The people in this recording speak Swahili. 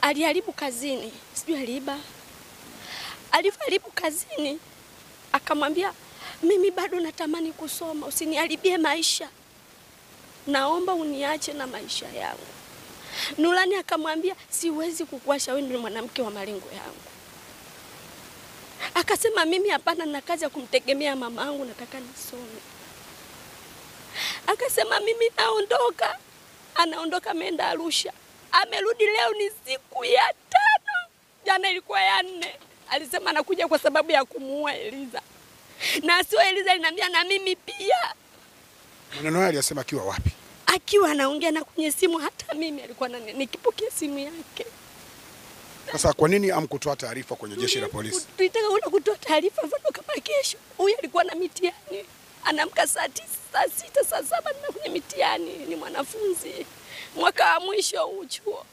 aliharibu kazini, sijui aliiba. Aliharibu kazini, akamwambia mimi bado natamani kusoma, usiniharibie maisha. Naomba uniache na maisha yangu. Nurani akamwambia siwezi kukuacha, wewe ni mwanamke wa malengo yangu. Akasema mimi hapana, na kazi ya kumtegemea mamangu, nataka nisome. Akasema mimi naondoka. Anaondoka ameenda Arusha. Amerudi leo ni siku ya 5. Jana ilikuwa ya 4. Alisema anakuja kwa sababu ya kumuua Eliza. Na sio Eliza, aliniambia na mimi pia. Maneno haya aliyasema akiwa wapi? Akiwa anaongea na kwenye simu, hata mimi alikuwa nikipokea simu yake. Sasa kwa nini amkutoa taarifa kwenye jeshi la polisi? Tulitaka kutoa taarifa kama kesho. Huyu alikuwa na mitihani. Anaamka saa 9, saa 6, saa 7 na kwenye mitihani, ni mwanafunzi mwaka wa mwisho chuo.